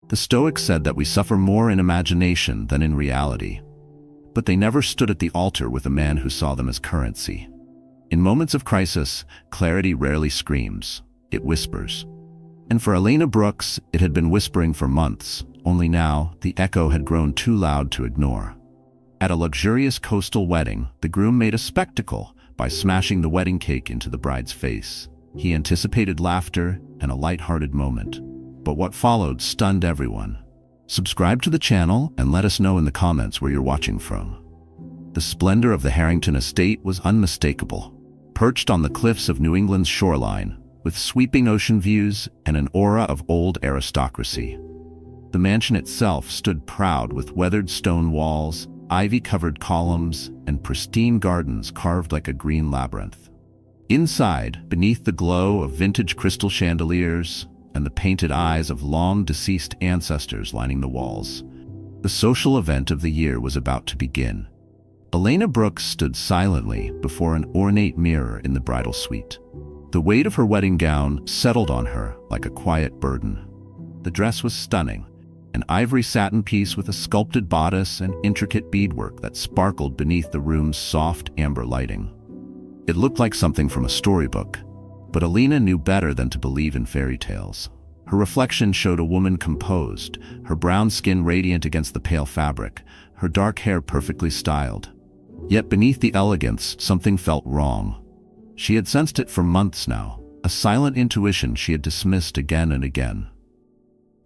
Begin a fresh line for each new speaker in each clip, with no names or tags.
The Stoics said that we suffer more in imagination than in reality, but they never stood at the altar with a man who saw them as currency. In moments of crisis, clarity rarely screams, it whispers. And for Elena Brooks, it had been whispering for months, only now the echo had grown too loud to ignore. At a luxurious coastal wedding, the groom made a spectacle by smashing the wedding cake into the bride's face. He anticipated laughter and a light-hearted moment, but what followed stunned everyone. Subscribe to the channel and let us know in the comments where you're watching from. The splendor of the Harrington estate was unmistakable. Perched on the cliffs of New England's shoreline, with sweeping ocean views and an aura of old aristocracy. The mansion itself stood proud with weathered stone walls, ivy-covered columns, and pristine gardens carved like a green labyrinth. Inside, beneath the glow of vintage crystal chandeliers and the painted eyes of long-deceased ancestors lining the walls, the social event of the year was about to begin. Elena Brooks stood silently before an ornate mirror in the bridal suite. The weight of her wedding gown settled on her like a quiet burden. The dress was stunning, an ivory satin piece with a sculpted bodice and intricate beadwork that sparkled beneath the room's soft amber lighting. It looked like something from a storybook, but Elena knew better than to believe in fairy tales. Her reflection showed a woman composed, her brown skin radiant against the pale fabric, her dark hair perfectly styled. Yet beneath the elegance, something felt wrong. She had sensed it for months now, a silent intuition she had dismissed again and again.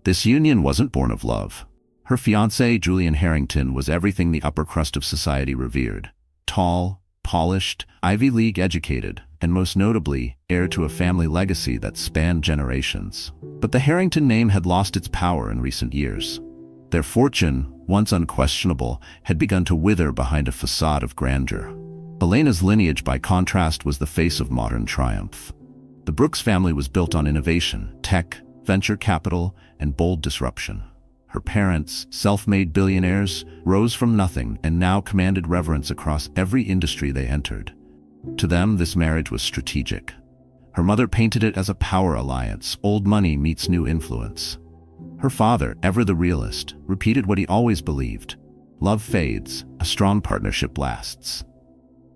This union wasn't born of love. Her fiancé, Julian Harrington, was everything the upper crust of society revered. Tall, polished, Ivy League educated, and most notably, heir to a family legacy that spanned generations. But the Harrington name had lost its power in recent years. Their fortune, once unquestionable, had begun to wither behind a facade of grandeur. Elena's lineage, by contrast, was the face of modern triumph. The Brooks family was built on innovation, tech, venture capital, and bold disruption. Her parents, self-made billionaires, rose from nothing and now commanded reverence across every industry they entered. To them, this marriage was strategic. Her mother painted it as a power alliance, old money meets new influence. Her father, ever the realist, repeated what he always believed: love fades, a strong partnership lasts.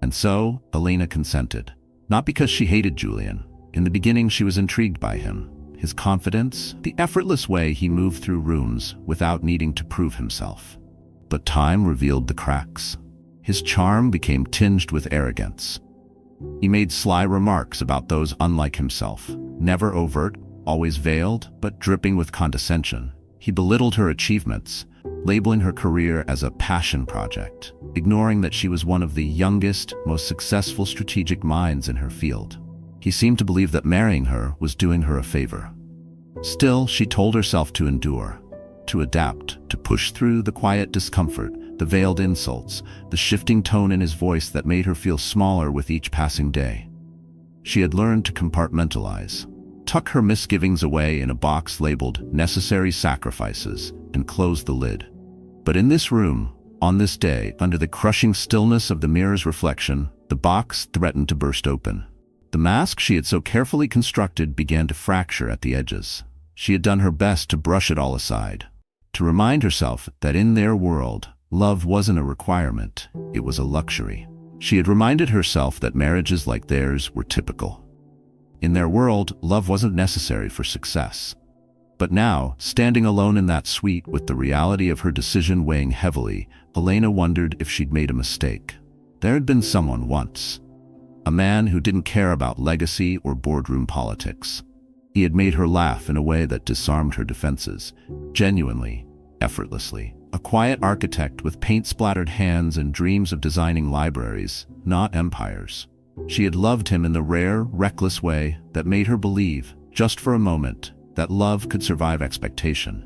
And so, Elena consented. Not because she hated Julian. In the beginning, she was intrigued by him. His confidence, the effortless way he moved through rooms without needing to prove himself. But time revealed the cracks. His charm became tinged with arrogance. He made sly remarks about those unlike himself, never overt, always veiled, but dripping with condescension. He belittled her achievements, labeling her career as a passion project, ignoring that she was one of the youngest, most successful strategic minds in her field. He seemed to believe that marrying her was doing her a favor. Still, she told herself to endure, to adapt, to push through the quiet discomfort, the veiled insults, the shifting tone in his voice that made her feel smaller with each passing day. She had learned to compartmentalize, tuck her misgivings away in a box labeled "necessary sacrifices," and close the lid. But in this room, on this day, under the crushing stillness of the mirror's reflection, the box threatened to burst open. The mask she had so carefully constructed began to fracture at the edges. She had done her best to brush it all aside, to remind herself that in their world, love wasn't a requirement, it was a luxury. She had reminded herself that marriages like theirs were typical. In their world, love wasn't necessary for success. But now, standing alone in that suite with the reality of her decision weighing heavily, Elena wondered if she'd made a mistake. There had been someone once. A man who didn't care about legacy or boardroom politics. He had made her laugh in a way that disarmed her defenses, genuinely, effortlessly. A quiet architect with paint-splattered hands and dreams of designing libraries, not empires. She had loved him in the rare, reckless way that made her believe, just for a moment, that love could survive expectation.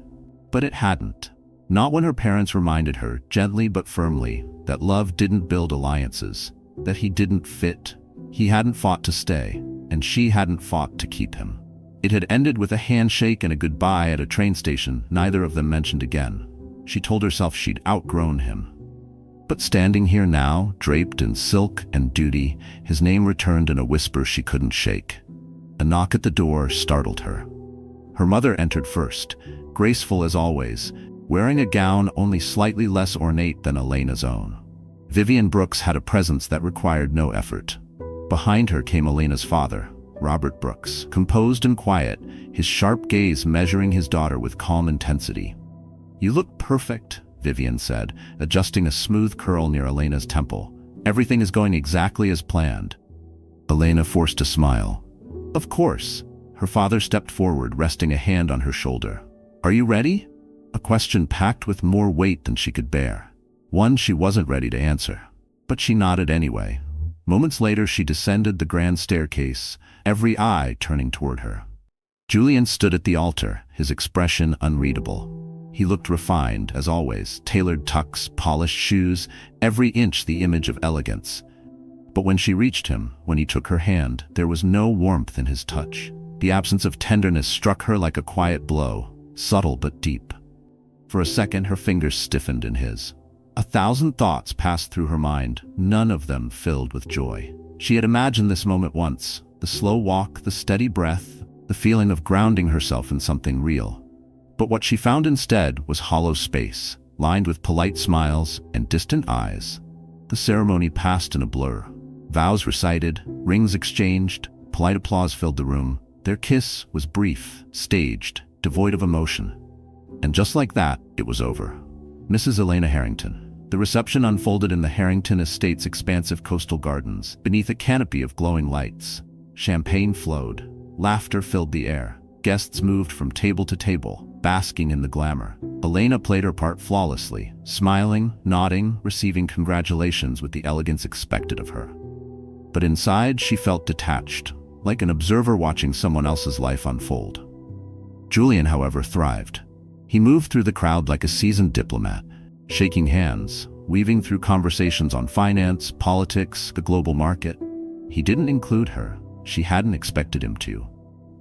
But it hadn't. Not when her parents reminded her, gently but firmly, that love didn't build alliances, that he didn't fit. He hadn't fought to stay, and she hadn't fought to keep him. It had ended with a handshake and a goodbye at a train station, neither of them mentioned again. She told herself she'd outgrown him. But standing here now, draped in silk and duty, his name returned in a whisper she couldn't shake. A knock at the door startled her. Her mother entered first, graceful as always, wearing a gown only slightly less ornate than Elena's own. Vivian Brooks had a presence that required no effort. Behind her came Elena's father, Robert Brooks, composed and quiet, his sharp gaze measuring his daughter with calm intensity. "You look perfect," Vivian said, adjusting a smooth curl near Elena's temple. "Everything is going exactly as planned." Elena forced a smile. "Of course." Her father stepped forward, resting a hand on her shoulder. "Are you ready?" A question packed with more weight than she could bear. One she wasn't ready to answer. But she nodded anyway. Moments later, she descended the grand staircase, every eye turning toward her. Julian stood at the altar, his expression unreadable. He looked refined, as always, tailored tucks, polished shoes, every inch the image of elegance. But when she reached him, when he took her hand, there was no warmth in his touch. The absence of tenderness struck her like a quiet blow, subtle but deep. For a second, her fingers stiffened in his. 1,000 thoughts passed through her mind, none of them filled with joy. She had imagined this moment once, the slow walk, the steady breath, the feeling of grounding herself in something real. But what she found instead was hollow space, lined with polite smiles and distant eyes. The ceremony passed in a blur. Vows recited, rings exchanged, polite applause filled the room. Their kiss was brief, staged, devoid of emotion. And just like that, it was over. Mrs. Elena Harrington. The reception unfolded in the Harrington estate's expansive coastal gardens, beneath a canopy of glowing lights. Champagne flowed. Laughter filled the air. Guests moved from table to table, basking in the glamour. Elena played her part flawlessly, smiling, nodding, receiving congratulations with the elegance expected of her. But inside, she felt detached, like an observer watching someone else's life unfold. Julian, however, thrived. He moved through the crowd like a seasoned diplomat, shaking hands, weaving through conversations on finance, politics, the global market. He didn't include her. She hadn't expected him to.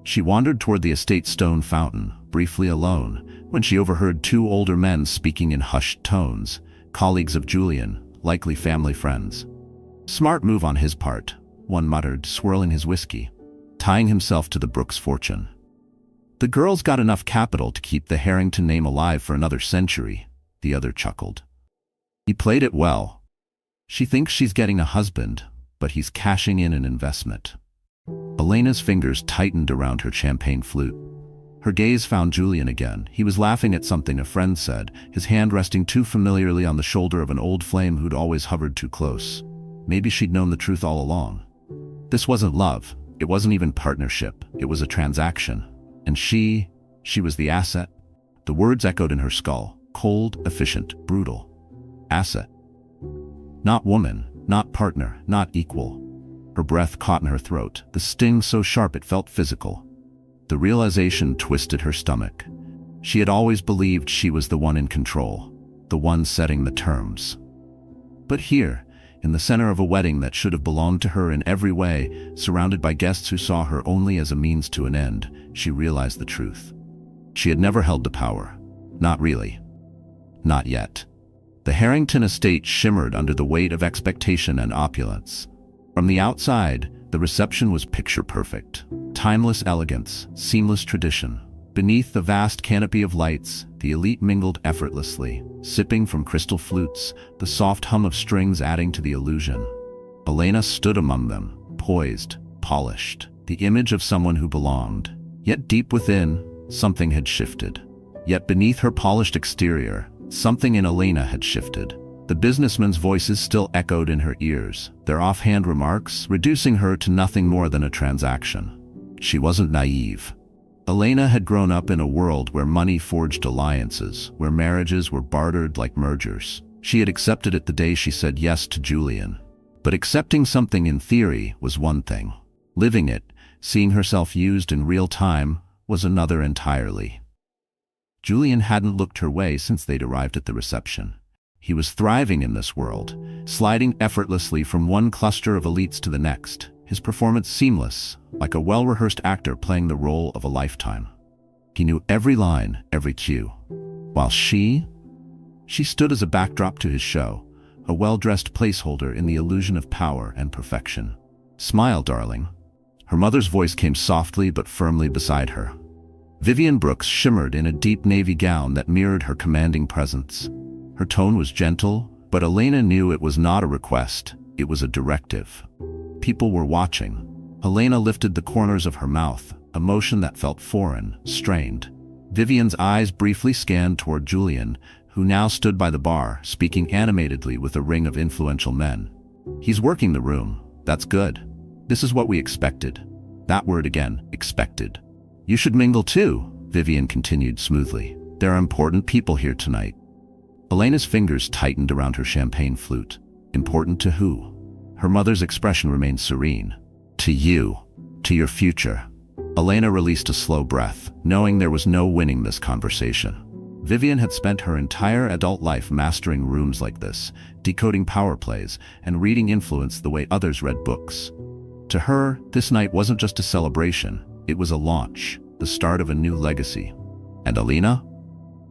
She wandered toward the estate's stone fountain, briefly alone, when she overheard two older men speaking in hushed tones, colleagues of Julian, likely family friends. "Smart move on his part," one muttered, swirling his whiskey, tying himself to the Brooks fortune. "The girl's got enough capital to keep the Harrington name alive for another century," the other chuckled. "He played it well. She thinks she's getting a husband, but he's cashing in an investment." Elena's fingers tightened around her champagne flute. Her gaze found Julian again. He was laughing at something a friend said, his hand resting too familiarly on the shoulder of an old flame who'd always hovered too close. Maybe she'd known the truth all along. This wasn't love. It wasn't even partnership. It was a transaction. And she was the asset. The words echoed in her skull. Cold, efficient, brutal. Asset. Not woman, not partner, not equal. Her breath caught in her throat, the sting so sharp it felt physical. The realization twisted her stomach. She had always believed she was the one in control, the one setting the terms. But here, in the center of a wedding that should have belonged to her in every way, surrounded by guests who saw her only as a means to an end, she realized the truth. She had never held the power. Not really. Not yet. The Harrington estate shimmered under the weight of expectation and opulence. From the outside, the reception was picture-perfect. Timeless elegance, seamless tradition. Beneath the vast canopy of lights, the elite mingled effortlessly, sipping from crystal flutes, the soft hum of strings adding to the illusion. Elena stood among them, poised, polished, the image of someone who belonged. Yet deep within, something had shifted. Yet beneath her polished exterior, something in Elena had shifted. The businessmen's voices still echoed in her ears, their offhand remarks reducing her to nothing more than a transaction. She wasn't naive. Elena had grown up in a world where money forged alliances, where marriages were bartered like mergers. She had accepted it the day she said yes to Julian. But accepting something in theory was one thing. Living it, seeing herself used in real time, was another entirely. Julian hadn't looked her way since they'd arrived at the reception. He was thriving in this world, sliding effortlessly from one cluster of elites to the next, his performance seamless, like a well-rehearsed actor playing the role of a lifetime. He knew every line, every cue. While she stood as a backdrop to his show, a well-dressed placeholder in the illusion of power and perfection. "Smile, darling." Her mother's voice came softly but firmly beside her. Vivian Brooks shimmered in a deep navy gown that mirrored her commanding presence. Her tone was gentle, but Elena knew it was not a request, it was a directive. People were watching. Elena lifted the corners of her mouth, a motion that felt foreign, strained. Vivian's eyes briefly scanned toward Julian, who now stood by the bar, speaking animatedly with a ring of influential men. "He's working the room. That's good. This is what we expected." That word again, expected. "You should mingle too," Vivian continued smoothly. "There are important people here tonight." Elena's fingers tightened around her champagne flute. Important to who? Her mother's expression remained serene. "To you. To your future." Elena released a slow breath, knowing there was no winning this conversation. Vivian had spent her entire adult life mastering rooms like this, decoding power plays, and reading influence the way others read books. To her, this night wasn't just a celebration, it was a launch, the start of a new legacy. And Elena?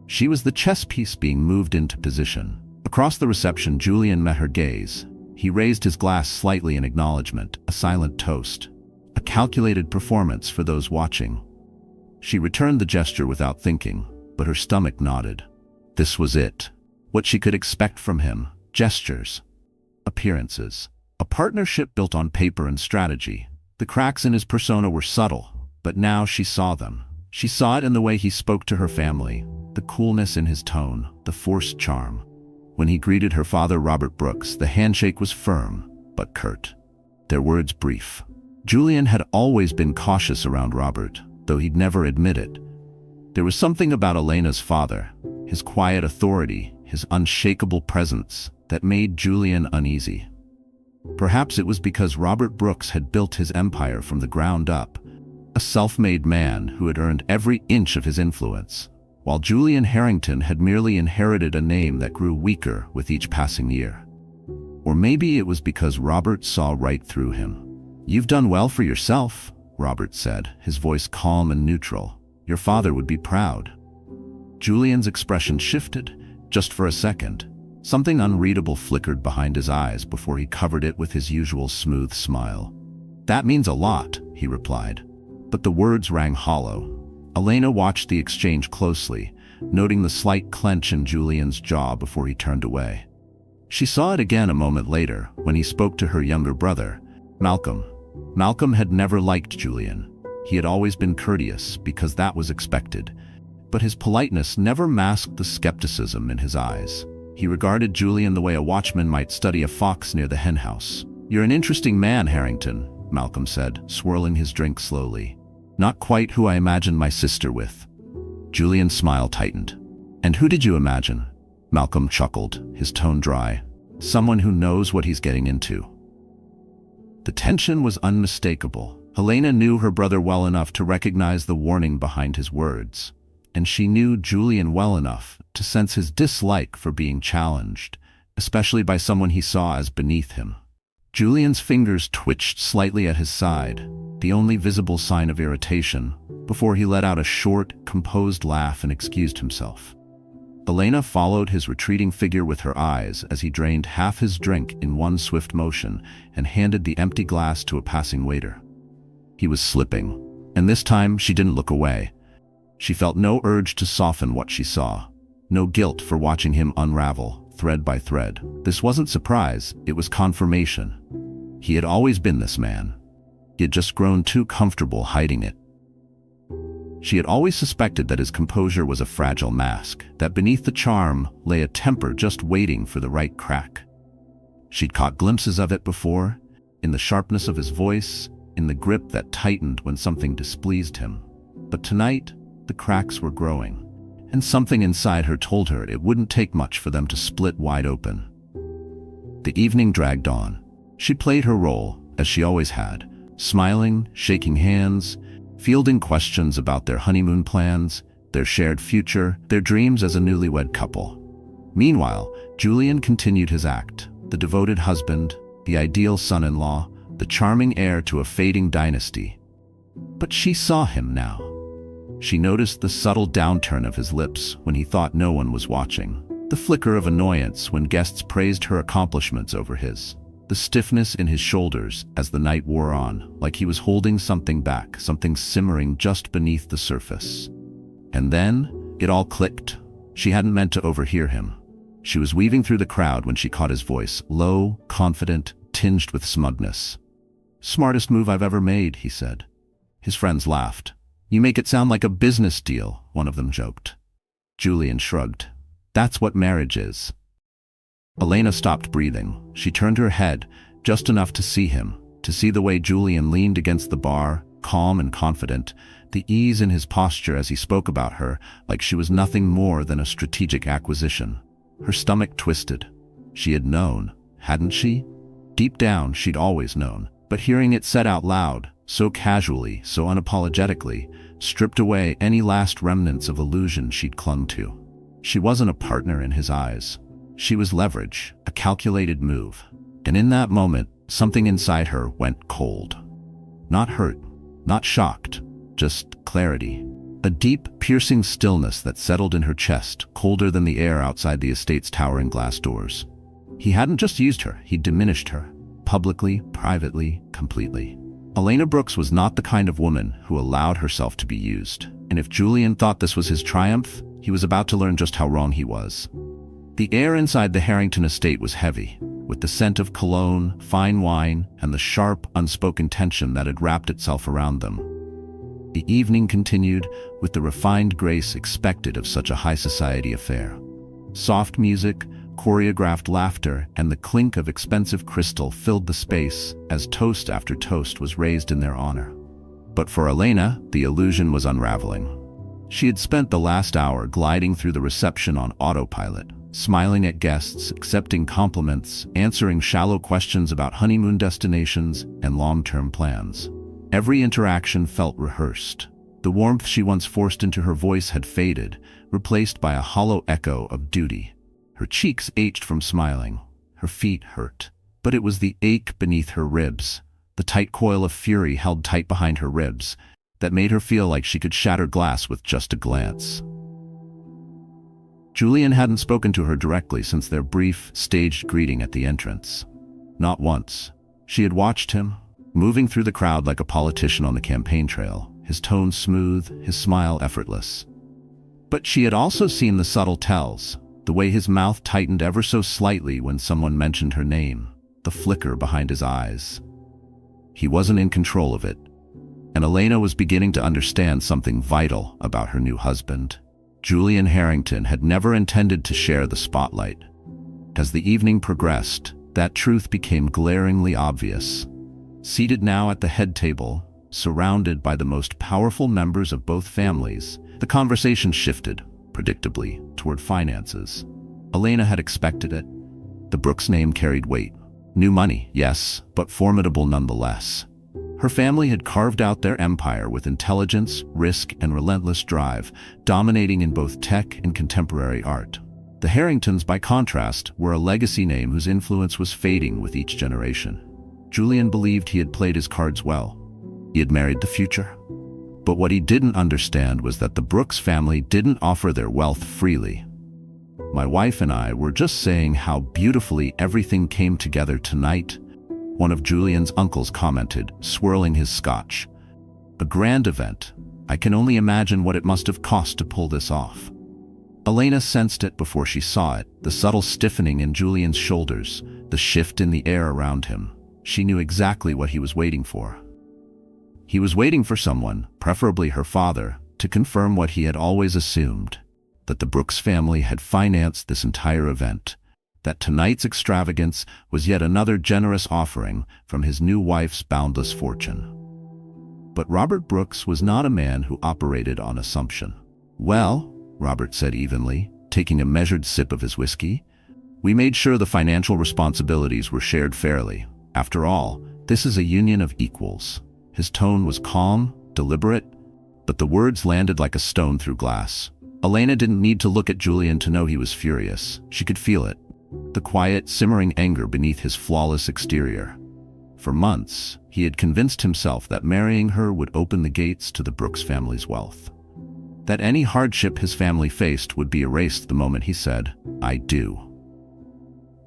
She was the chess piece being moved into position. Across the reception, Julian met her gaze. He raised his glass slightly in acknowledgement, a silent toast. A calculated performance for those watching. She returned the gesture without thinking, but her stomach nodded. This was it. What she could expect from him. Gestures. Appearances. A partnership built on paper and strategy. The cracks in his persona were subtle, but now she saw them. She saw it in the way he spoke to her family, the coolness in his tone, the forced charm. When he greeted her father, Robert Brooks, the handshake was firm, but curt. Their words brief. Julian had always been cautious around Robert, though he'd never admit it. There was something about Elena's father, his quiet authority, his unshakable presence, that made Julian uneasy. Perhaps it was because Robert Brooks had built his empire from the ground up, a self-made man who had earned every inch of his influence, while Julian Harrington had merely inherited a name that grew weaker with each passing year. Or maybe it was because Robert saw right through him. "You've done well for yourself," Robert said, his voice calm and neutral. "Your father would be proud." Julian's expression shifted, just for a second. Something unreadable flickered behind his eyes before he covered it with his usual smooth smile. "That means a lot," he replied. But the words rang hollow. Elena watched the exchange closely, noting the slight clench in Julian's jaw before he turned away. She saw it again a moment later, when he spoke to her younger brother, Malcolm. Malcolm had never liked Julian. He had always been courteous, because that was expected. But his politeness never masked the skepticism in his eyes. He regarded Julian the way a watchman might study a fox near the henhouse. "You're an interesting man, Harrington," Malcolm said, swirling his drink slowly. "Not quite who I imagined my sister with." Julian's smile tightened. "And who did you imagine?" Malcolm chuckled, his tone dry. "Someone who knows what he's getting into." The tension was unmistakable. Elena knew her brother well enough to recognize the warning behind his words, and she knew Julian well enough to sense his dislike for being challenged, especially by someone he saw as beneath him. Julian's fingers twitched slightly at his side, the only visible sign of irritation, before he let out a short, composed laugh and excused himself. Elena followed his retreating figure with her eyes as he drained half his drink in one swift motion and handed the empty glass to a passing waiter. He was slipping, and this time she didn't look away. She felt no urge to soften what she saw, no guilt for watching him unravel, thread by thread. This wasn't surprise, it was confirmation. He had always been this man. He had just grown too comfortable hiding it. She had always suspected that his composure was a fragile mask, that beneath the charm lay a temper just waiting for the right crack. She'd caught glimpses of it before, in the sharpness of his voice, in the grip that tightened when something displeased him. But tonight, the cracks were growing, and something inside her told her it wouldn't take much for them to split wide open. The evening dragged on. She played her role, as she always had, smiling, shaking hands, fielding questions about their honeymoon plans, their shared future, their dreams as a newlywed couple. Meanwhile, Julian continued his act, the devoted husband, the ideal son-in-law, the charming heir to a fading dynasty. But she saw him now. She noticed the subtle downturn of his lips when he thought no one was watching, the flicker of annoyance when guests praised her accomplishments over his, the stiffness in his shoulders as the night wore on, like he was holding something back, something simmering just beneath the surface. And then, it all clicked. She hadn't meant to overhear him. She was weaving through the crowd when she caught his voice, low, confident, tinged with smugness. "Smartest move I've ever made," he said. His friends laughed. "You make it sound like a business deal," one of them joked. Julian shrugged. "That's what marriage is." Elena stopped breathing. She turned her head, just enough to see him, to see the way Julian leaned against the bar, calm and confident, the ease in his posture as he spoke about her, like she was nothing more than a strategic acquisition. Her stomach twisted. She had known, hadn't she? Deep down, she'd always known. But hearing it said out loud, so casually, so unapologetically, stripped away any last remnants of illusion she'd clung to. She wasn't a partner in his eyes. She was leverage, a calculated move. And in that moment, something inside her went cold. Not hurt, not shocked, just clarity. A deep, piercing stillness that settled in her chest, colder than the air outside the estate's towering glass doors. He hadn't just used her, he'd diminished her. Publicly, privately, completely. Elena Brooks was not the kind of woman who allowed herself to be used. And if Julian thought this was his triumph, he was about to learn just how wrong he was. The air inside the Harrington estate was heavy, with the scent of cologne, fine wine, and the sharp, unspoken tension that had wrapped itself around them. The evening continued with the refined grace expected of such a high society affair. Soft music, choreographed laughter, and the clink of expensive crystal filled the space as toast after toast was raised in their honor. But for Elena, the illusion was unraveling. She had spent the last hour gliding through the reception on autopilot, smiling at guests, accepting compliments, answering shallow questions about honeymoon destinations and long-term plans. Every interaction felt rehearsed. The warmth she once forced into her voice had faded, replaced by a hollow echo of duty. Her cheeks ached from smiling. Her feet hurt. But it was the ache beneath her ribs, the tight coil of fury held tight behind her ribs, that made her feel like she could shatter glass with just a glance. Julian hadn't spoken to her directly since their brief, staged greeting at the entrance. Not once. She had watched him, moving through the crowd like a politician on the campaign trail, his tone smooth, his smile effortless. But she had also seen the subtle tells, the way his mouth tightened ever so slightly when someone mentioned her name, the flicker behind his eyes. He wasn't in control of it, and Elena was beginning to understand something vital about her new husband. Julian Harrington had never intended to share the spotlight. As the evening progressed, that truth became glaringly obvious. Seated now at the head table, surrounded by the most powerful members of both families, the conversation shifted, predictably, toward finances. Elena had expected it. The Brooks name carried weight. New money, yes, but formidable nonetheless. Her family had carved out their empire with intelligence, risk, and relentless drive, dominating in both tech and contemporary art. The Harringtons, by contrast, were a legacy name whose influence was fading with each generation. Julian believed he had played his cards well. He had married the future. But what he didn't understand was that the Brooks family didn't offer their wealth freely. "My wife and I were just saying how beautifully everything came together tonight," one of Julian's uncles commented, swirling his scotch. "A grand event. I can only imagine what it must have cost to pull this off." Elena sensed it before she saw it, the subtle stiffening in Julian's shoulders, the shift in the air around him. She knew exactly what he was waiting for. He was waiting for someone, preferably her father, to confirm what he had always assumed, that the Brooks family had financed this entire event, that tonight's extravagance was yet another generous offering from his new wife's boundless fortune. But Robert Brooks was not a man who operated on assumption. "Well," Robert said evenly, taking a measured sip of his whiskey, "we made sure the financial responsibilities were shared fairly. After all, this is a union of equals." His tone was calm, deliberate, but the words landed like a stone through glass. Elena didn't need to look at Julian to know he was furious. She could feel it, the quiet, simmering anger beneath his flawless exterior. For months, he had convinced himself that marrying her would open the gates to the Brooks family's wealth. That any hardship his family faced would be erased the moment he said, "I do."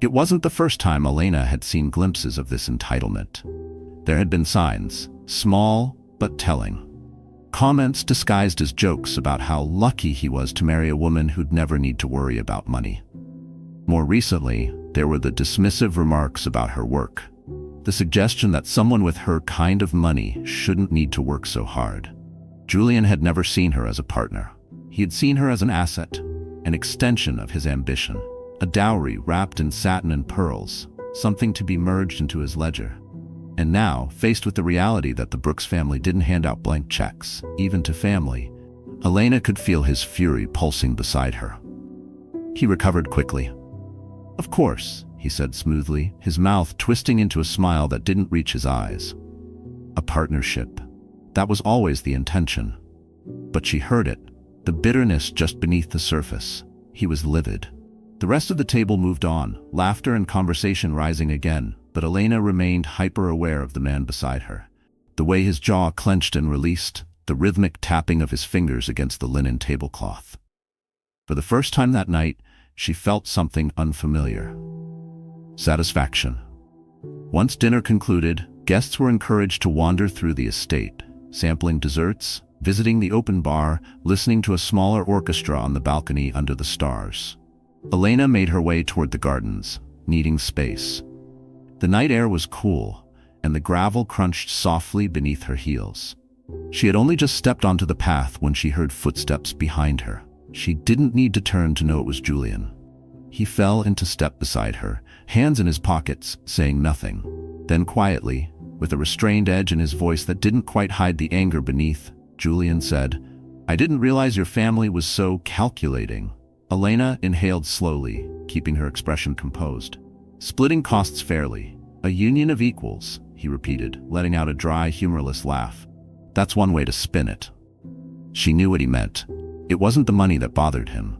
It wasn't the first time Elena had seen glimpses of this entitlement. There had been signs, small but telling. Comments disguised as jokes about how lucky he was to marry a woman who'd never need to worry about money. More recently, there were the dismissive remarks about her work. The suggestion that someone with her kind of money shouldn't need to work so hard. Julian had never seen her as a partner. He had seen her as an asset, an extension of his ambition, a dowry wrapped in satin and pearls, something to be merged into his ledger. And now, faced with the reality that the Brooks family didn't hand out blank checks, even to family, Elena could feel his fury pulsing beside her. He recovered quickly. "Of course," he said smoothly, his mouth twisting into a smile that didn't reach his eyes. A partnership. That was always the intention. But she heard it, the bitterness just beneath the surface. He was livid. The rest of the table moved on, laughter and conversation rising again, but Elena remained hyper-aware of the man beside her. The way his jaw clenched and released, the rhythmic tapping of his fingers against the linen tablecloth. For the first time that night, she felt something unfamiliar. Satisfaction. Once dinner concluded, guests were encouraged to wander through the estate, sampling desserts, visiting the open bar, listening to a smaller orchestra on the balcony under the stars. Elena made her way toward the gardens, needing space. The night air was cool, and the gravel crunched softly beneath her heels. She had only just stepped onto the path when she heard footsteps behind her. She didn't need to turn to know it was Julian. He fell into step beside her, hands in his pockets, saying nothing. Then quietly, with a restrained edge in his voice that didn't quite hide the anger beneath, Julian said, "I didn't realize your family was so calculating." Elena inhaled slowly, keeping her expression composed. "Splitting costs fairly. A union of equals," he repeated, letting out a dry, humorless laugh. "That's one way to spin it." She knew what he meant. It wasn't the money that bothered him.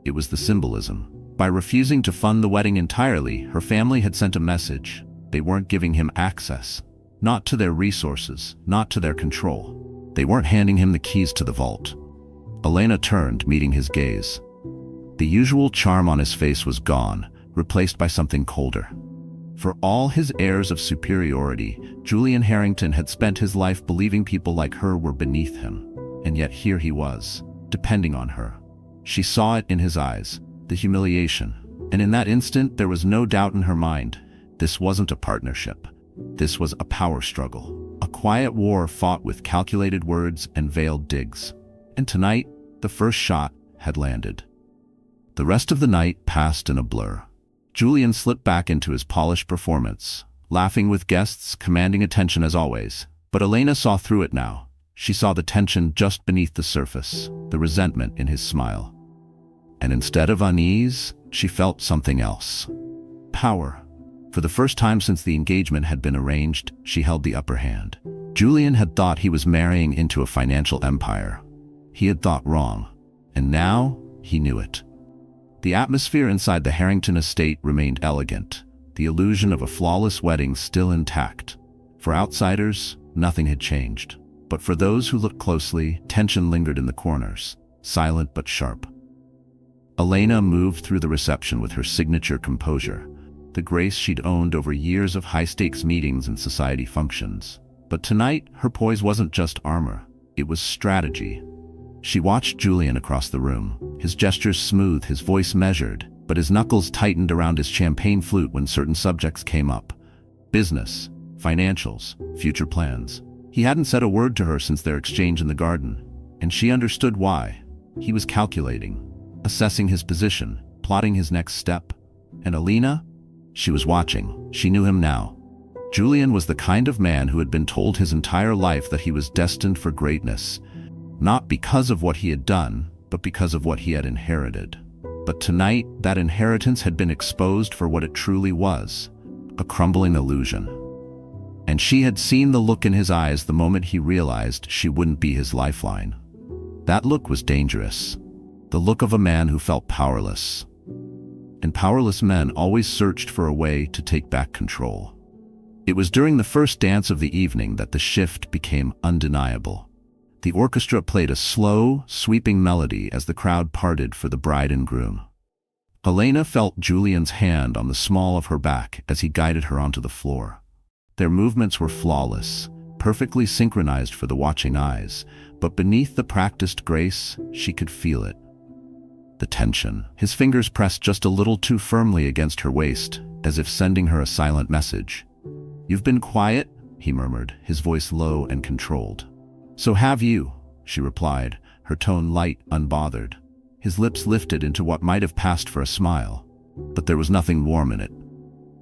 It was the symbolism. By refusing to fund the wedding entirely, her family had sent a message. They weren't giving him access. Not to their resources, not to their control. They weren't handing him the keys to the vault. Elena turned, meeting his gaze. The usual charm on his face was gone, replaced by something colder. For all his airs of superiority, Julian Harrington had spent his life believing people like her were beneath him. And yet here he was, depending on her. She saw it in his eyes, the humiliation. And in that instant, there was no doubt in her mind. This wasn't a partnership. This was a power struggle. A quiet war fought with calculated words and veiled digs. And tonight, the first shot had landed. The rest of the night passed in a blur. Julian slipped back into his polished performance, laughing with guests, commanding attention as always. But Elena saw through it now. She saw the tension just beneath the surface, the resentment in his smile. And instead of unease, she felt something else. Power. For the first time since the engagement had been arranged, she held the upper hand. Julian had thought he was marrying into a financial empire. He had thought wrong, and now he knew it. The atmosphere inside the Harrington estate remained elegant, the illusion of a flawless wedding still intact. For outsiders, nothing had changed. But for those who looked closely, tension lingered in the corners, silent but sharp. Elena moved through the reception with her signature composure, the grace she'd owned over years of high-stakes meetings and society functions. But tonight, her poise wasn't just armor, it was strategy. She watched Julian across the room, his gestures smooth, his voice measured, but his knuckles tightened around his champagne flute when certain subjects came up. Business, financials, future plans. He hadn't said a word to her since their exchange in the garden, and she understood why. He was calculating, assessing his position, plotting his next step. And Elena? She was watching. She knew him now. Julian was the kind of man who had been told his entire life that he was destined for greatness, not because of what he had done, but because of what he had inherited. But tonight, that inheritance had been exposed for what it truly was, a crumbling illusion. And she had seen the look in his eyes the moment he realized she wouldn't be his lifeline. That look was dangerous, the look of a man who felt powerless. And powerless men always searched for a way to take back control. It was during the first dance of the evening that the shift became undeniable. The orchestra played a slow, sweeping melody as the crowd parted for the bride and groom. Elena felt Julian's hand on the small of her back as he guided her onto the floor. Their movements were flawless, perfectly synchronized for the watching eyes, but beneath the practiced grace, she could feel it. The tension. His fingers pressed just a little too firmly against her waist, as if sending her a silent message. "You've been quiet," he murmured, his voice low and controlled. "So have you," she replied, her tone light, unbothered. His lips lifted into what might have passed for a smile, but there was nothing warm in it.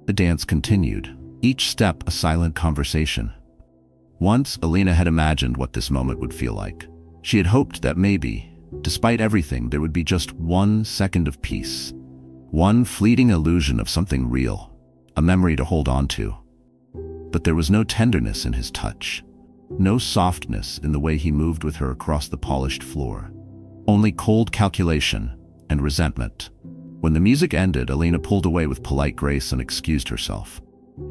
The dance continued, each step a silent conversation. Once, Elena had imagined what this moment would feel like. She had hoped that maybe, despite everything, there would be just 1 second of peace. One fleeting illusion of something real, a memory to hold on to. But there was no tenderness in his touch, no softness in the way he moved with her across the polished floor. Only cold calculation and resentment. When the music ended, Elena pulled away with polite grace and excused herself.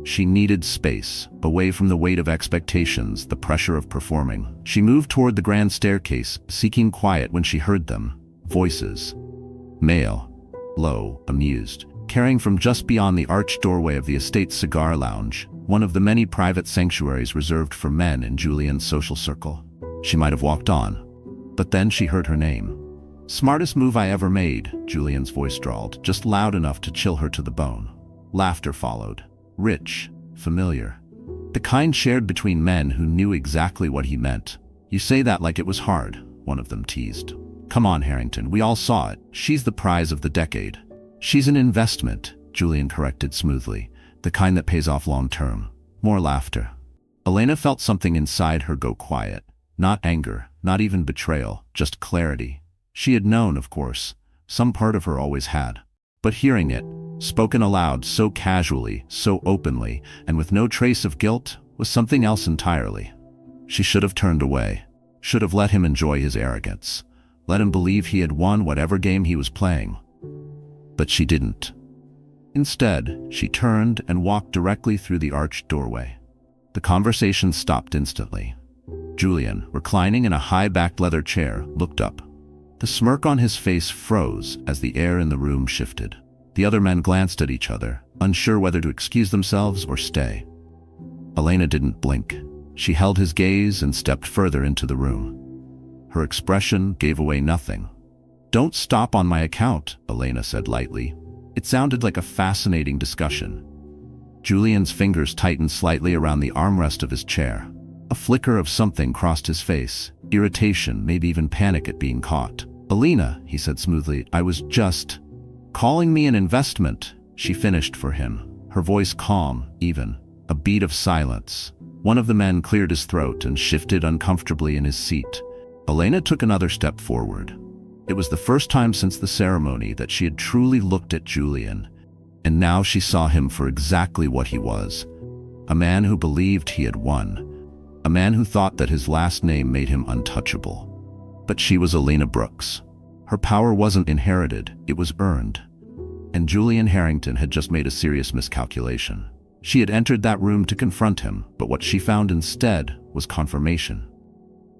She needed space, away from the weight of expectations, the pressure of performing. She moved toward the grand staircase, seeking quiet when she heard them. Voices. Male. Low, amused. Carrying from just beyond the arched doorway of the estate's cigar lounge, one of the many private sanctuaries reserved for men in Julian's social circle. She might have walked on, but then she heard her name. "Smartest move I ever made," Julian's voice drawled, just loud enough to chill her to the bone. Laughter followed. Rich, familiar. The kind shared between men who knew exactly what he meant. "You say that like it was hard," one of them teased. "Come on, Harrington, we all saw it. She's the prize of the decade." "She's an investment," Julian corrected smoothly, "the kind that pays off long term." More laughter. Elena felt something inside her go quiet. Not anger, not even betrayal, just clarity. She had known, of course. Some part of her always had. But hearing it, spoken aloud so casually, so openly, and with no trace of guilt, was something else entirely. She should have turned away, should have let him enjoy his arrogance, let him believe he had won whatever game he was playing. But she didn't. Instead, she turned and walked directly through the arched doorway. The conversation stopped instantly. Julian, reclining in a high-backed leather chair, looked up. The smirk on his face froze as the air in the room shifted. The other men glanced at each other, unsure whether to excuse themselves or stay. Elena didn't blink. She held his gaze and stepped further into the room. Her expression gave away nothing. "Don't stop on my account," Elena said lightly. It sounded like a fascinating discussion. Julian's fingers tightened slightly around the armrest of his chair. A flicker of something crossed his face, irritation, maybe even panic at being caught. "Elena," he said smoothly, "I was just calling me an investment," she finished for him, her voice calm, even. A beat of silence. One of the men cleared his throat and shifted uncomfortably in his seat. Elena took another step forward. It was the first time since the ceremony that she had truly looked at Julian, and now she saw him for exactly what he was. A man who believed he had won. A man who thought that his last name made him untouchable. But she was Elena Brooks. Her power wasn't inherited, it was earned. And Julian Harrington had just made a serious miscalculation. She had entered that room to confront him, but what she found instead was confirmation.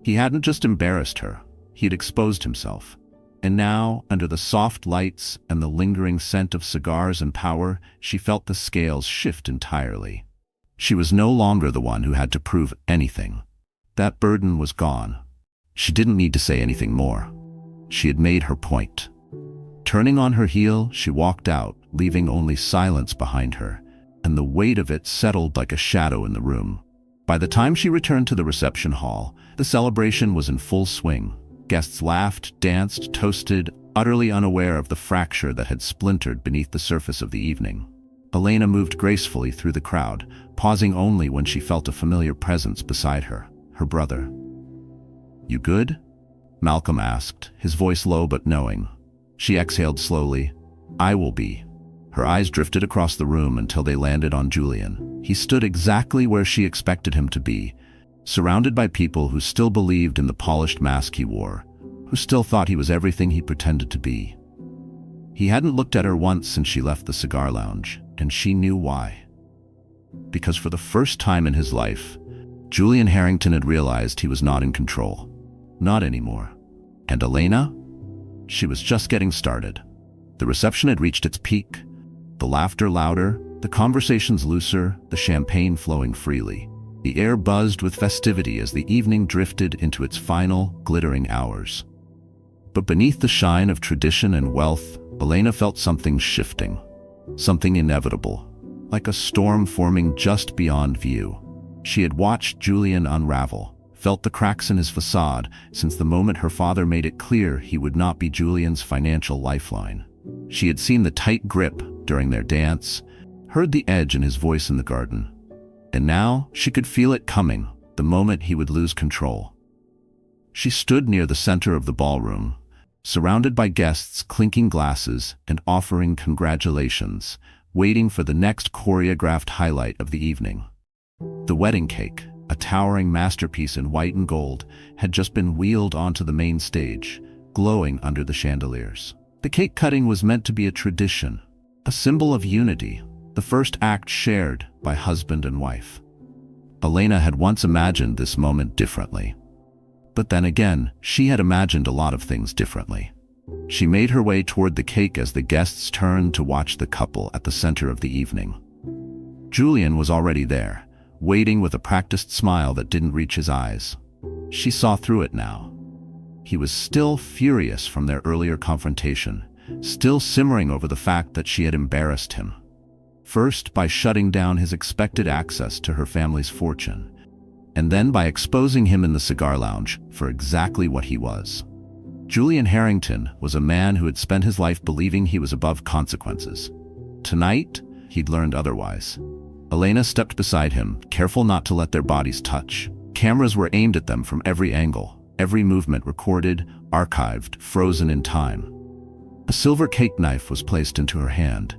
He hadn't just embarrassed her, he had exposed himself. And now, under the soft lights and the lingering scent of cigars and power, she felt the scales shift entirely. She was no longer the one who had to prove anything. That burden was gone. She didn't need to say anything more. She had made her point. Turning on her heel, she walked out, leaving only silence behind her, and the weight of it settled like a shadow in the room. By the time she returned to the reception hall, the celebration was in full swing. Guests laughed, danced, toasted, utterly unaware of the fracture that had splintered beneath the surface of the evening. Elena moved gracefully through the crowd, pausing only when she felt a familiar presence beside her, her brother. "You good?" Malcolm asked, his voice low but knowing. She exhaled slowly. "I will be." Her eyes drifted across the room until they landed on Julian. He stood exactly where she expected him to be, surrounded by people who still believed in the polished mask he wore, who still thought he was everything he pretended to be. He hadn't looked at her once since she left the cigar lounge, and she knew why. Because for the first time in his life, Julian Harrington had realized he was not in control. Not anymore. And Elena? She was just getting started. The reception had reached its peak. The laughter louder, the conversations looser, the champagne flowing freely. The air buzzed with festivity as the evening drifted into its final, glittering hours. But beneath the shine of tradition and wealth, Elena felt something shifting, something inevitable, like a storm forming just beyond view. She had watched Julian unravel, felt the cracks in his facade since the moment her father made it clear he would not be Julian's financial lifeline. She had seen the tight grip during their dance, heard the edge in his voice in the garden. And now she could feel it coming, the moment he would lose control. She stood near the center of the ballroom, surrounded by guests clinking glasses and offering congratulations, waiting for the next choreographed highlight of the evening. The wedding cake, a towering masterpiece in white and gold, had just been wheeled onto the main stage, glowing under the chandeliers. The cake cutting was meant to be a tradition, a symbol of unity, the first act shared by husband and wife. Elena had once imagined this moment differently. But then again, she had imagined a lot of things differently. She made her way toward the cake as the guests turned to watch the couple at the center of the evening. Julian was already there, waiting with a practiced smile that didn't reach his eyes. She saw through it now. He was still furious from their earlier confrontation, still simmering over the fact that she had embarrassed him. First by shutting down his expected access to her family's fortune, and then by exposing him in the cigar lounge for exactly what he was. Julian Harrington was a man who had spent his life believing he was above consequences. Tonight, he'd learned otherwise. Elena stepped beside him, careful not to let their bodies touch. Cameras were aimed at them from every angle, every movement recorded, archived, frozen in time. A silver cake knife was placed into her hand.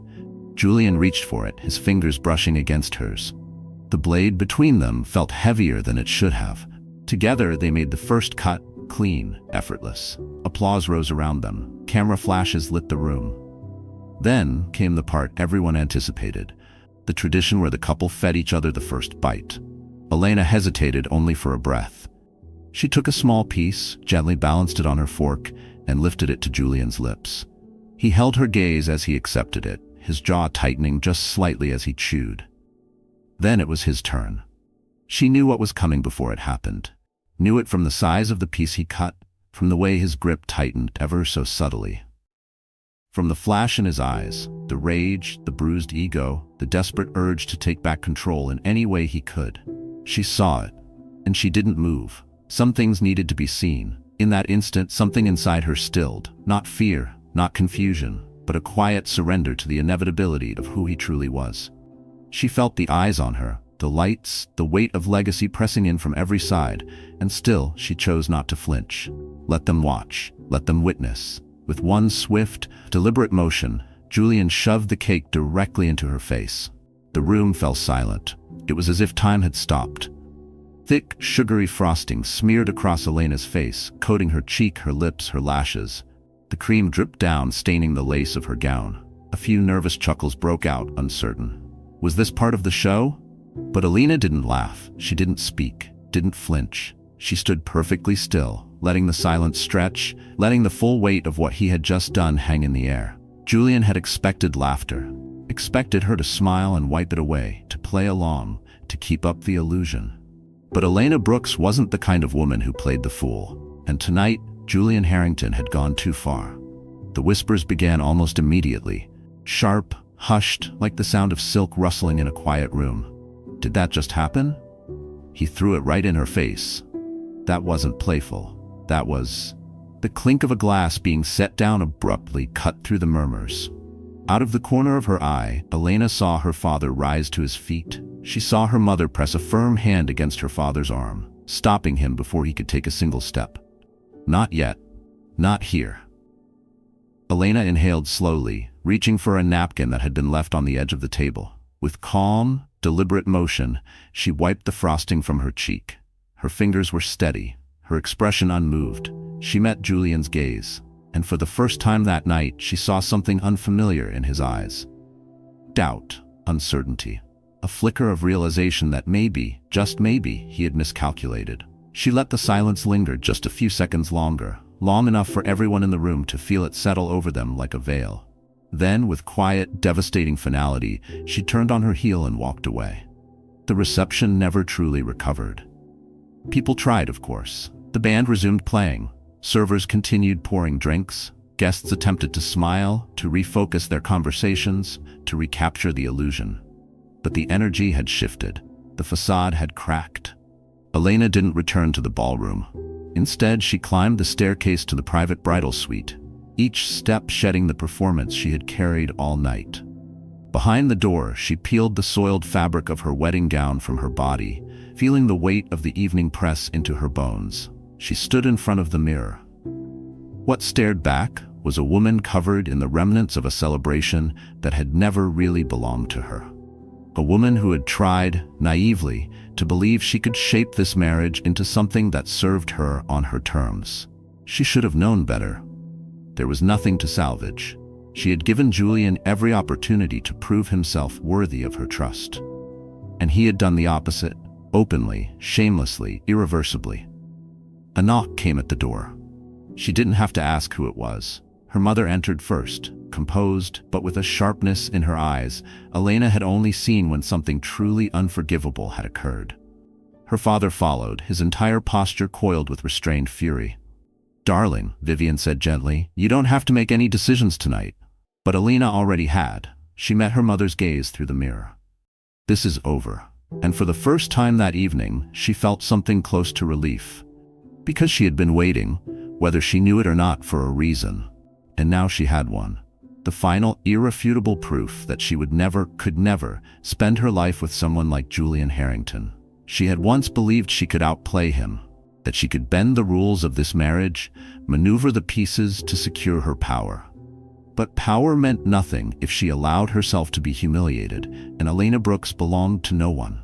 Julian reached for it, his fingers brushing against hers. The blade between them felt heavier than it should have. Together, they made the first cut, clean, effortless. Applause rose around them. Camera flashes lit the room. Then came the part everyone anticipated, the tradition where the couple fed each other the first bite. Elena hesitated only for a breath. She took a small piece, gently balanced it on her fork, and lifted it to Julian's lips. He held her gaze as he accepted it, his jaw tightening just slightly as he chewed. Then it was his turn. She knew what was coming before it happened. Knew it from the size of the piece he cut, from the way his grip tightened ever so subtly. From the flash in his eyes, the rage, the bruised ego, the desperate urge to take back control in any way he could. She saw it, and she didn't move. Some things needed to be seen. In that instant, something inside her stilled. Not fear, not confusion, but a quiet surrender to the inevitability of who he truly was. She felt the eyes on her, the lights, the weight of legacy pressing in from every side, and still she chose not to flinch. Let them watch, let them witness. With one swift, deliberate motion, Julian shoved the cake directly into her face. The room fell silent. It was as if time had stopped. Thick, sugary frosting smeared across Elena's face, coating her cheek, her lips, her lashes. The cream dripped down, staining the lace of her gown. A few nervous chuckles broke out, uncertain. Was this part of the show? But Elena didn't laugh. She didn't speak, didn't flinch. She stood perfectly still, letting the silence stretch, letting the full weight of what he had just done hang in the air. Julian had expected laughter, expected her to smile and wipe it away, to play along, to keep up the illusion. But Elena Brooks wasn't the kind of woman who played the fool, and tonight, Julian Harrington had gone too far. The whispers began almost immediately, sharp, hushed, like the sound of silk rustling in a quiet room. Did that just happen? He threw it right in her face. That wasn't playful. That was... The clink of a glass being set down abruptly cut through the murmurs. Out of the corner of her eye, Elena saw her father rise to his feet. She saw her mother press a firm hand against her father's arm, stopping him before he could take a single step. Not yet. Not here. Elena inhaled slowly, reaching for a napkin that had been left on the edge of the table. With calm, deliberate motion, she wiped the frosting from her cheek. Her fingers were steady, her expression unmoved. She met Julian's gaze, and for the first time that night, she saw something unfamiliar in his eyes. Doubt, uncertainty, a flicker of realization that maybe, just maybe, he had miscalculated. She let the silence linger just a few seconds longer, long enough for everyone in the room to feel it settle over them like a veil. Then, with quiet, devastating finality, she turned on her heel and walked away. The reception never truly recovered. People tried, of course. The band resumed playing. Servers continued pouring drinks. Guests attempted to smile, to refocus their conversations, to recapture the illusion. But the energy had shifted. The facade had cracked. Elena didn't return to the ballroom. Instead, she climbed the staircase to the private bridal suite, each step shedding the performance she had carried all night. Behind the door, she peeled the soiled fabric of her wedding gown from her body, feeling the weight of the evening press into her bones. She stood in front of the mirror. What stared back was a woman covered in the remnants of a celebration that had never really belonged to her. A woman who had tried, naively, to believe she could shape this marriage into something that served her on her terms. She should have known better. There was nothing to salvage. She had given Julian every opportunity to prove himself worthy of her trust. And he had done the opposite, openly, shamelessly, irreversibly. A knock came at the door. She didn't have to ask who it was. Her mother entered first, composed, but with a sharpness in her eyes Elena had only seen when something truly unforgivable had occurred. Her father followed, his entire posture coiled with restrained fury. "Darling," Vivian said gently, "you don't have to make any decisions tonight." But Elena already had. She met her mother's gaze through the mirror. This is over. And for the first time that evening, she felt something close to relief. Because she had been waiting, whether she knew it or not, for a reason. And now she had one. The final, irrefutable proof that she would never, could never, spend her life with someone like Julian Harrington. She had once believed she could outplay him, that she could bend the rules of this marriage, maneuver the pieces to secure her power. But power meant nothing if she allowed herself to be humiliated, and Elena Brooks belonged to no one.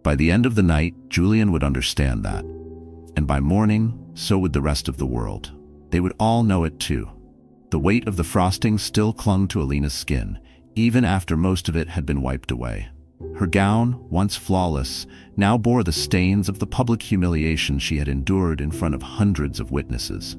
By the end of the night, Julian would understand that. And by morning, so would the rest of the world. They would all know it too. The weight of the frosting still clung to Elena's skin, even after most of it had been wiped away. Her gown, once flawless, now bore the stains of the public humiliation she had endured in front of hundreds of witnesses.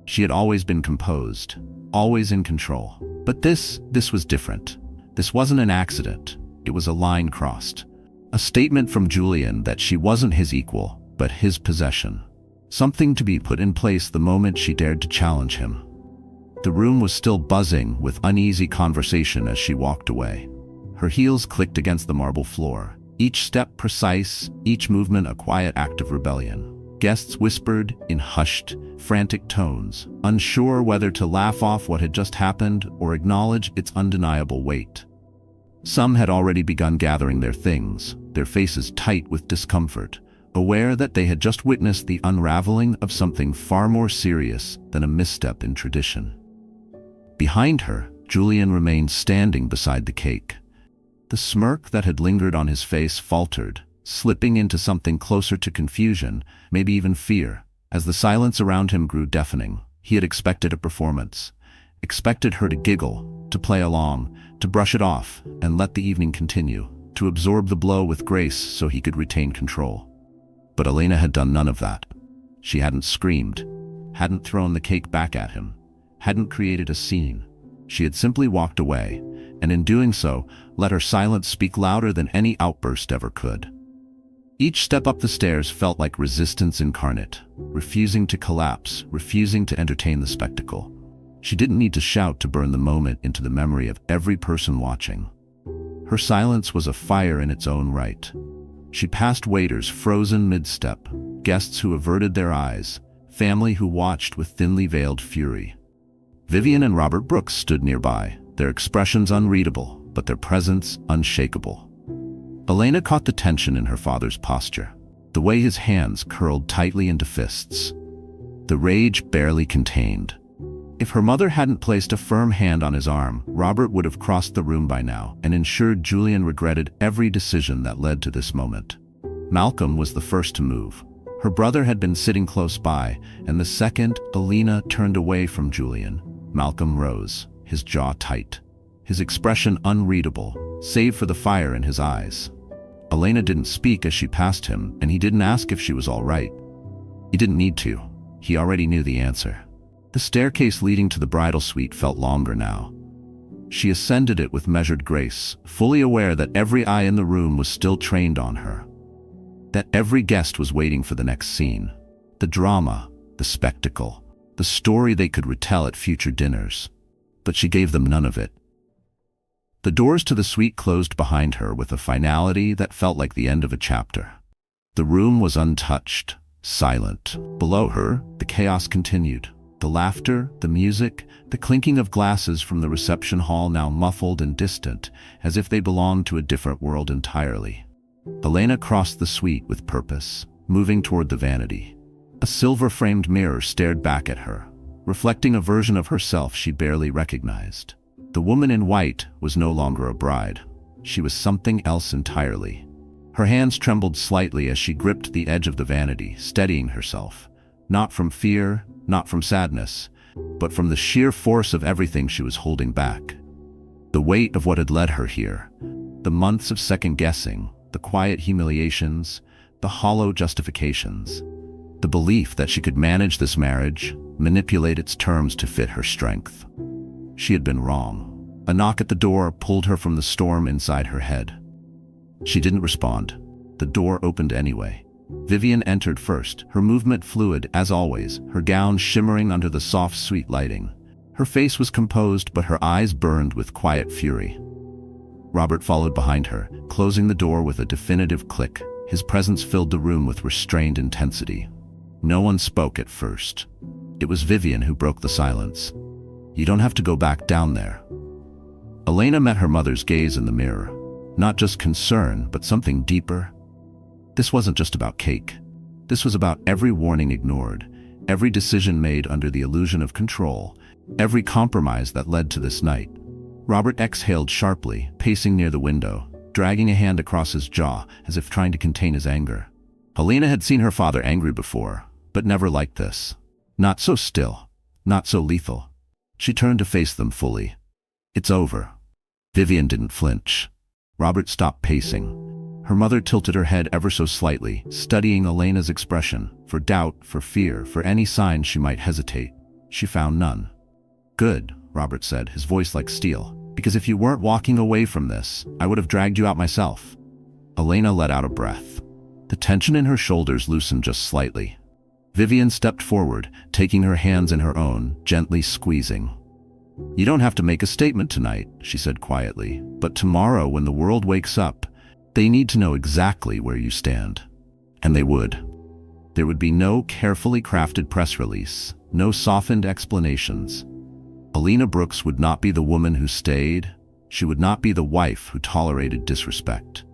She had always been composed, always in control. But this was different. This wasn't an accident. It was a line crossed. A statement from Julian that she wasn't his equal, but his possession. Something to be put in place the moment she dared to challenge him. The room was still buzzing with uneasy conversation as she walked away. Her heels clicked against the marble floor, each step precise, each movement a quiet act of rebellion. Guests whispered in hushed, frantic tones, unsure whether to laugh off what had just happened or acknowledge its undeniable weight. Some had already begun gathering their things, their faces tight with discomfort, aware that they had just witnessed the unraveling of something far more serious than a misstep in tradition. Behind her, Julian remained standing beside the cake. The smirk that had lingered on his face faltered, slipping into something closer to confusion, maybe even fear. As the silence around him grew deafening, he had expected a performance, expected her to giggle, to play along, to brush it off and let the evening continue, to absorb the blow with grace so he could retain control. But Elena had done none of that. She hadn't screamed, hadn't thrown the cake back at him, hadn't created a scene. She had simply walked away, and in doing so, let her silence speak louder than any outburst ever could. Each step up the stairs felt like resistance incarnate, refusing to collapse, refusing to entertain the spectacle. She didn't need to shout to burn the moment into the memory of every person watching. Her silence was a fire in its own right. She passed waiters frozen mid-step, guests who averted their eyes, family who watched with thinly veiled fury. Vivian and Robert Brooks stood nearby, their expressions unreadable, but their presence unshakable. Elena caught the tension in her father's posture, the way his hands curled tightly into fists. The rage barely contained. If her mother hadn't placed a firm hand on his arm, Robert would have crossed the room by now and ensured Julian regretted every decision that led to this moment. Malcolm was the first to move. Her brother had been sitting close by, and the second Elena turned away from Julian, Malcolm rose, his jaw tight, his expression unreadable, save for the fire in his eyes. Elena didn't speak as she passed him, and he didn't ask if she was all right. He didn't need to. He already knew the answer. The staircase leading to the bridal suite felt longer now. She ascended it with measured grace, fully aware that every eye in the room was still trained on her. That every guest was waiting for the next scene. The drama, the spectacle, the story they could retell at future dinners. But she gave them none of it. The doors to the suite closed behind her with a finality that felt like the end of a chapter. The room was untouched, silent. Below her, the chaos continued. The laughter, the music, the clinking of glasses from the reception hall now muffled and distant, as if they belonged to a different world entirely. Elena crossed the suite with purpose, moving toward the vanity. A silver-framed mirror stared back at her, reflecting a version of herself she barely recognized. The woman in white was no longer a bride. She was something else entirely. Her hands trembled slightly as she gripped the edge of the vanity, steadying herself. Not from fear, not from sadness, but from the sheer force of everything she was holding back. The weight of what had led her here, the months of second-guessing, the quiet humiliations, the hollow justifications, the belief that she could manage this marriage, manipulate its terms to fit her strength. She had been wrong. A knock at the door pulled her from the storm inside her head. She didn't respond. The door opened anyway. Vivian entered first, her movement fluid as always, her gown shimmering under the soft, sweet lighting. Her face was composed, but her eyes burned with quiet fury. Robert followed behind her, closing the door with a definitive click. His presence filled the room with restrained intensity. No one spoke at first. It was Vivian who broke the silence. "You don't have to go back down there." Elena met her mother's gaze in the mirror. Not just concern, but something deeper. This wasn't just about cake. This was about every warning ignored, every decision made under the illusion of control, every compromise that led to this night. Robert exhaled sharply, pacing near the window, dragging a hand across his jaw as if trying to contain his anger. Elena had seen her father angry before, but never like this. Not so still, not so lethal. She turned to face them fully. "It's over." Vivian didn't flinch. Robert stopped pacing. Her mother tilted her head ever so slightly, studying Elena's expression, for doubt, for fear, for any sign she might hesitate. She found none. "Good," Robert said, his voice like steel, "because if you weren't walking away from this, I would have dragged you out myself." Elena let out a breath. The tension in her shoulders loosened just slightly. Vivian stepped forward, taking her hands in her own, gently squeezing. "You don't have to make a statement tonight," she said quietly, "but tomorrow when the world wakes up, they need to know exactly where you stand." And they would. There would be no carefully crafted press release, no softened explanations. Elena Brooks would not be the woman who stayed. She would not be the wife who tolerated disrespect.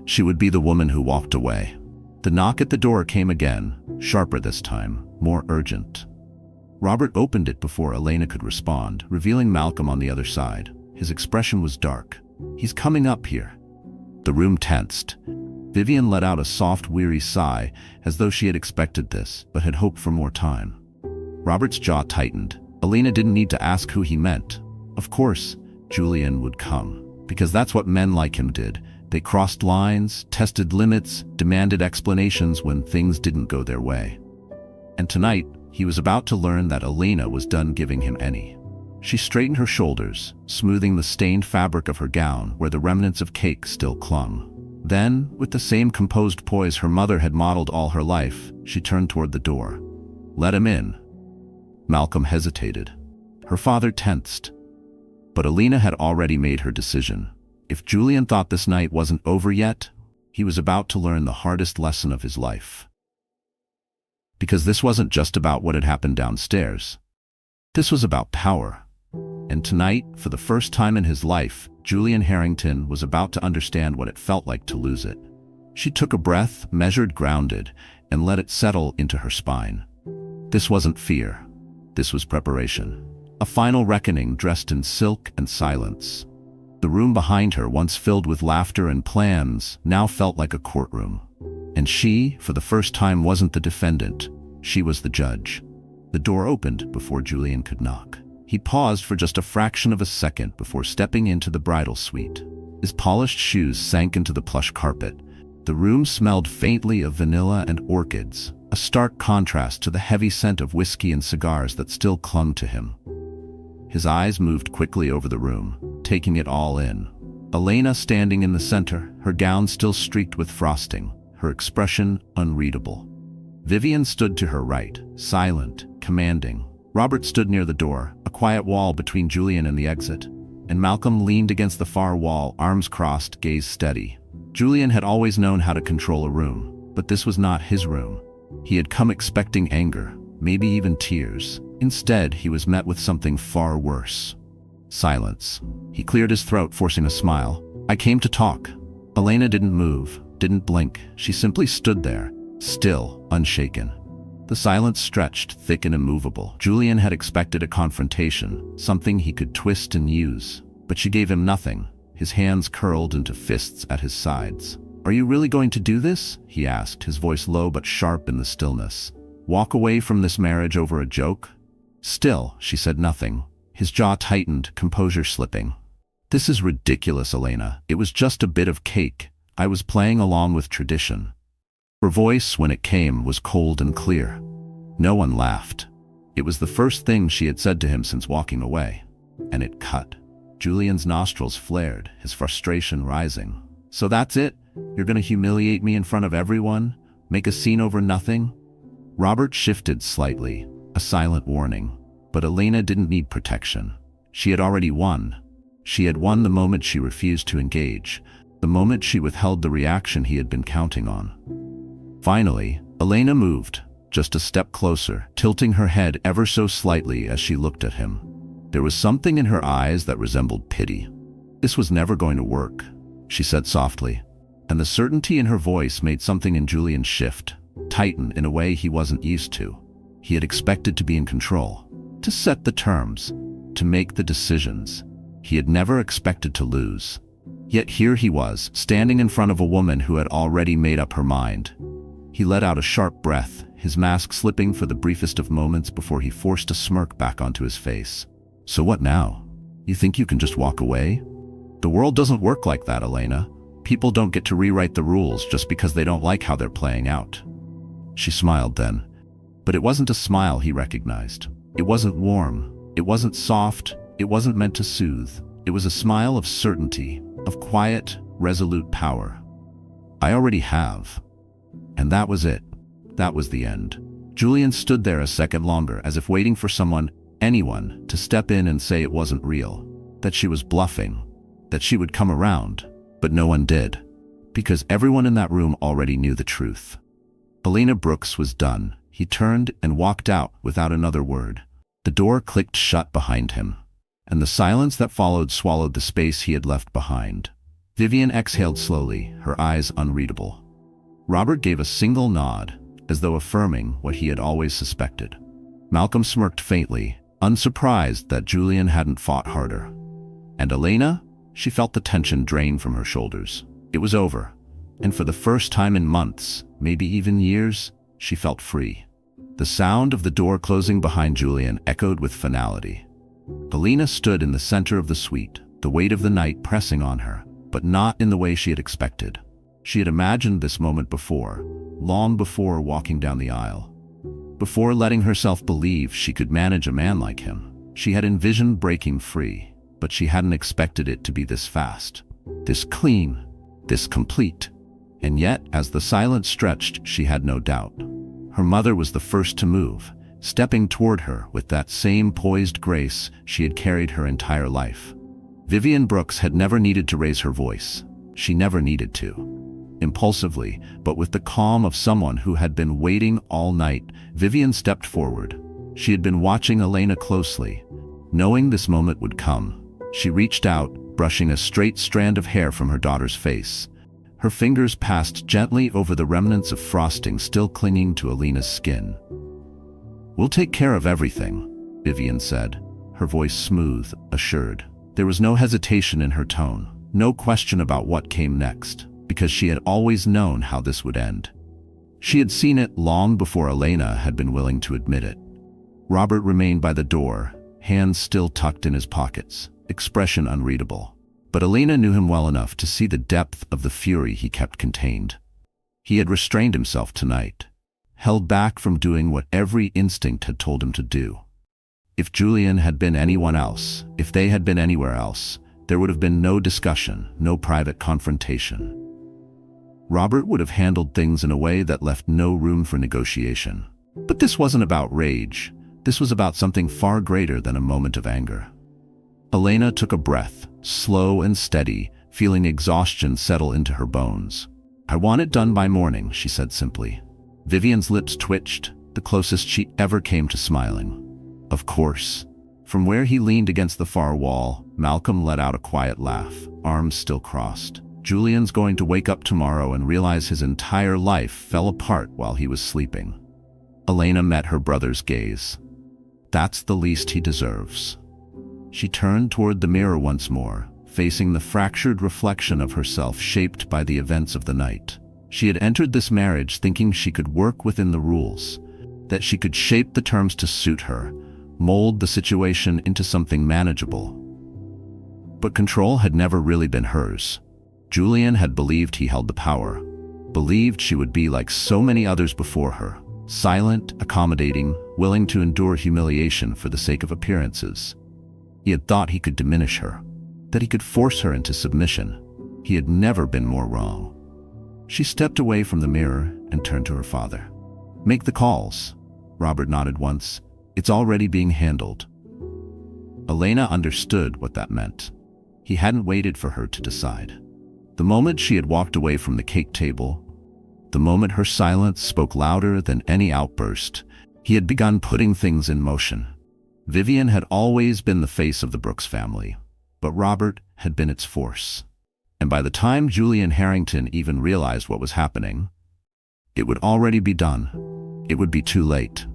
She would be the woman who walked away. The knock at the door came again, sharper this time, more urgent. Robert opened it before Elena could respond, revealing Malcolm on the other side. His expression was dark. "He's coming up here." The room tensed. Vivian let out a soft, weary sigh, as though she had expected this, but had hoped for more time. Robert's jaw tightened. Elena didn't need to ask who he meant. Of course, Julian would come, because that's what men like him did. They crossed lines, tested limits, demanded explanations when things didn't go their way. And tonight, he was about to learn that Elena was done giving him any. She straightened her shoulders, smoothing the stained fabric of her gown where the remnants of cake still clung. Then, with the same composed poise her mother had modeled all her life, she turned toward the door. "Let him in." Malcolm hesitated. Her father tensed. But Elena had already made her decision. If Julian thought this night wasn't over yet, he was about to learn the hardest lesson of his life. Because this wasn't just about what had happened downstairs. This was about power. And tonight, for the first time in his life, Julian Harrington was about to understand what it felt like to lose it. She took a breath, measured, grounded, and let it settle into her spine. This wasn't fear. This was preparation. A final reckoning dressed in silk and silence. The room behind her, once filled with laughter and plans, now felt like a courtroom. And she, for the first time, wasn't the defendant. She was the judge. The door opened before Julian could knock. He paused for just a fraction of a second before stepping into the bridal suite. His polished shoes sank into the plush carpet. The room smelled faintly of vanilla and orchids, a stark contrast to the heavy scent of whiskey and cigars that still clung to him. His eyes moved quickly over the room, taking it all in. Elena standing in the center, her gown still streaked with frosting, her expression unreadable. Vivian stood to her right, silent, commanding. Robert stood near the door, a quiet wall between Julian and the exit, and Malcolm leaned against the far wall, arms crossed, gaze steady. Julian had always known how to control a room, but this was not his room. He had come expecting anger, maybe even tears. Instead, he was met with something far worse. Silence. He cleared his throat, forcing a smile. "I came to talk." Elena didn't move, didn't blink. She simply stood there, still, unshaken. The silence stretched, thick and immovable. Julian had expected a confrontation, something he could twist and use. But she gave him nothing, his hands curled into fists at his sides. "Are you really going to do this?" he asked, his voice low but sharp in the stillness. "Walk away from this marriage over a joke?" Still, she said nothing. His jaw tightened, composure slipping. "This is ridiculous, Elena. It was just a bit of cake. I was playing along with tradition." Her voice, when it came, was cold and clear. No one laughed. It was the first thing she had said to him since walking away. And it cut. Julian's nostrils flared, his frustration rising. "So that's it? You're gonna humiliate me in front of everyone? Make a scene over nothing?" Robert shifted slightly, a silent warning. But Elena didn't need protection. She had already won. She had won the moment she refused to engage, the moment she withheld the reaction he had been counting on. Finally, Elena moved, just a step closer, tilting her head ever so slightly as she looked at him. There was something in her eyes that resembled pity. "This was never going to work," she said softly, and the certainty in her voice made something in Julian shift, tighten in a way he wasn't used to. He had expected to be in control, to set the terms, to make the decisions. He had never expected to lose. Yet here he was, standing in front of a woman who had already made up her mind. He let out a sharp breath, his mask slipping for the briefest of moments before he forced a smirk back onto his face. "So what now? You think you can just walk away? The world doesn't work like that, Elena. People don't get to rewrite the rules just because they don't like how they're playing out." She smiled then, but it wasn't a smile he recognized. It wasn't warm, it wasn't soft, it wasn't meant to soothe. It was a smile of certainty, of quiet, resolute power. "I already have." And that was it. That was the end. Julian stood there a second longer, as if waiting for someone, anyone, to step in and say it wasn't real, that she was bluffing, that she would come around. But no one did, because everyone in that room already knew the truth. Elena Brooks was done. He turned and walked out without another word. The door clicked shut behind him, and the silence that followed swallowed the space he had left behind. Vivian exhaled slowly, her eyes unreadable. Robert gave a single nod, as though affirming what he had always suspected. Malcolm smirked faintly, unsurprised that Julian hadn't fought harder. And Elena? She felt the tension drain from her shoulders. It was over, and for the first time in months, maybe even years, she felt free. The sound of the door closing behind Julian echoed with finality. Elena stood in the center of the suite, the weight of the night pressing on her, but not in the way she had expected. She had imagined this moment before, long before walking down the aisle. Before letting herself believe she could manage a man like him, she had envisioned breaking free, but she hadn't expected it to be this fast, this clean, this complete. And yet, as the silence stretched, she had no doubt. Her mother was the first to move, stepping toward her with that same poised grace she had carried her entire life. Vivian Brooks had never needed to raise her voice. She never needed to. Impulsively, but with the calm of someone who had been waiting all night, Vivian stepped forward. She had been watching Elena closely. Knowing this moment would come, she reached out, brushing a straight strand of hair from her daughter's face. Her fingers passed gently over the remnants of frosting still clinging to Elena's skin. "We'll take care of everything," Vivian said, her voice smooth, assured. There was no hesitation in her tone, no question about what came next, because she had always known how this would end. She had seen it long before Elena had been willing to admit it. Robert remained by the door, hands still tucked in his pockets, expression unreadable. But Elena knew him well enough to see the depth of the fury he kept contained. He had restrained himself tonight, held back from doing what every instinct had told him to do. If Julian had been anyone else, if they had been anywhere else, There would have been no discussion, no private confrontation. Robert would have handled things in a way that left no room for negotiation. But this wasn't about rage. This was about something far greater than a moment of anger. Elena took a breath, slow and steady, feeling exhaustion settle into her bones. "I want it done by morning," she said simply. Vivian's lips twitched, the closest she ever came to smiling. "Of course." From where he leaned against the far wall, Malcolm let out a quiet laugh, arms still crossed. "Julian's going to wake up tomorrow and realize his entire life fell apart while he was sleeping." Elena met her brother's gaze. "That's the least he deserves." She turned toward the mirror once more, facing the fractured reflection of herself shaped by the events of the night. She had entered this marriage thinking she could work within the rules, that she could shape the terms to suit her, mold the situation into something manageable. But control had never really been hers. Julian had believed he held the power, believed she would be like so many others before her, silent, accommodating, willing to endure humiliation for the sake of appearances. He had thought he could diminish her, that he could force her into submission. He had never been more wrong. She stepped away from the mirror and turned to her father. "Make the calls." Robert nodded once. "It's already being handled." Elena understood what that meant. He hadn't waited for her to decide. The moment she had walked away from the cake table, the moment her silence spoke louder than any outburst, he had begun putting things in motion. Vivian had always been the face of the Brooks family, but Robert had been its force. And by the time Julian Harrington even realized what was happening, it would already be done. It would be too late.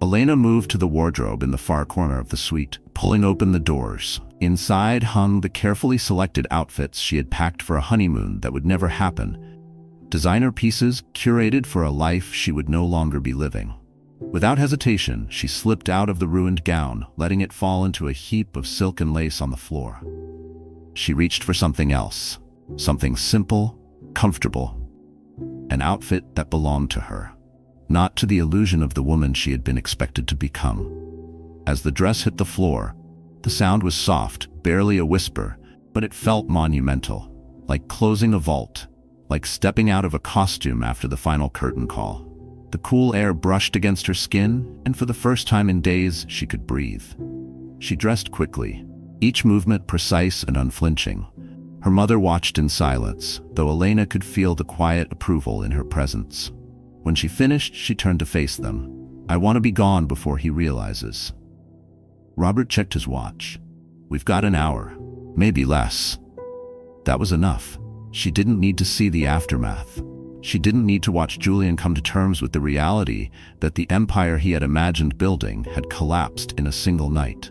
Elena moved to the wardrobe in the far corner of the suite, pulling open the doors. Inside hung the carefully selected outfits she had packed for a honeymoon that would never happen. Designer pieces curated for a life she would no longer be living. Without hesitation, she slipped out of the ruined gown, letting it fall into a heap of silk and lace on the floor. She reached for something else, something simple, comfortable, an outfit that belonged to her, not to the illusion of the woman she had been expected to become. As the dress hit the floor, the sound was soft, barely a whisper, but it felt monumental, like closing a vault, like stepping out of a costume after the final curtain call. The cool air brushed against her skin, and for the first time in days, she could breathe. She dressed quickly, each movement precise and unflinching. Her mother watched in silence, though Elena could feel the quiet approval in her presence. When she finished, she turned to face them. "I want to be gone before he realizes." Robert checked his watch. "We've got an hour, maybe less." That was enough. She didn't need to see the aftermath. She didn't need to watch Julian come to terms with the reality that the empire he had imagined building had collapsed in a single night.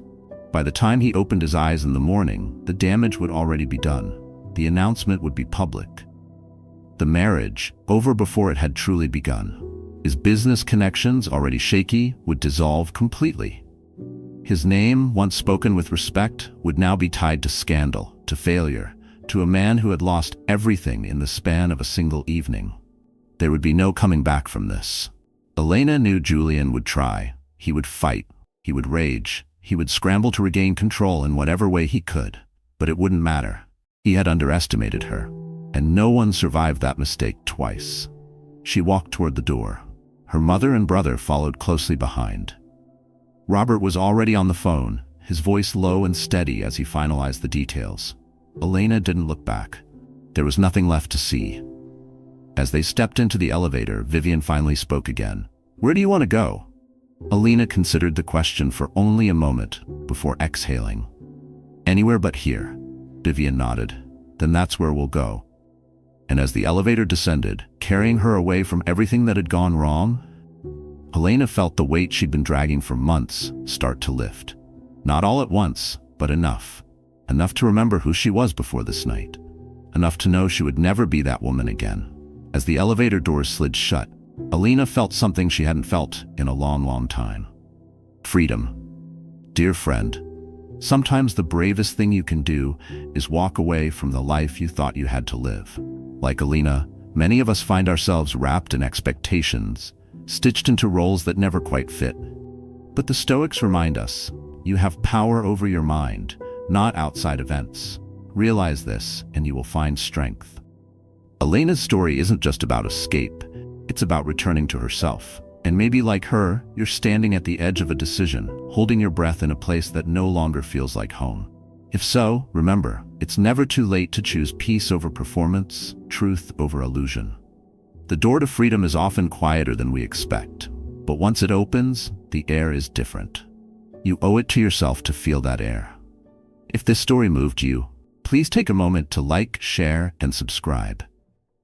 By the time he opened his eyes in the morning, the damage would already be done. The announcement would be public. The marriage, over before it had truly begun. His business connections, already shaky, would dissolve completely. His name, once spoken with respect, would now be tied to scandal, to failure, to a man who had lost everything in the span of a single evening. There would be no coming back from this. Elena knew Julian would try. He would fight. He would rage. He would scramble to regain control in whatever way he could. But it wouldn't matter. He had underestimated her, and no one survived that mistake twice. She walked toward the door. Her mother and brother followed closely behind. Robert was already on the phone, his voice low and steady as he finalized the details. Elena didn't look back. There was nothing left to see. As they stepped into the elevator, Vivian finally spoke again. "Where do you want to go?" Elena considered the question for only a moment before exhaling. "Anywhere but here." Vivian nodded. "Then that's where we'll go." And as the elevator descended, carrying her away from everything that had gone wrong, Elena felt the weight she'd been dragging for months start to lift. Not all at once, but enough. Enough to remember who she was before this night. Enough to know she would never be that woman again. As the elevator doors slid shut, Elena felt something she hadn't felt in a long, long time. Freedom. Dear friend, sometimes the bravest thing you can do is walk away from the life you thought you had to live. Like Elena, many of us find ourselves wrapped in expectations, stitched into roles that never quite fit. But the Stoics remind us, you have power over your mind, not outside events. Realize this, and you will find strength. Elena's story isn't just about escape, it's about returning to herself. And maybe like her, you're standing at the edge of a decision, holding your breath in a place that no longer feels like home. If so, remember, it's never too late to choose peace over performance, truth over illusion. The door to freedom is often quieter than we expect, but once it opens, the air is different. You owe it to yourself to feel that air. If this story moved you, please take a moment to like, share, and subscribe.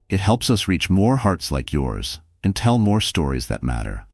It helps us reach more hearts like yours and tell more stories that matter.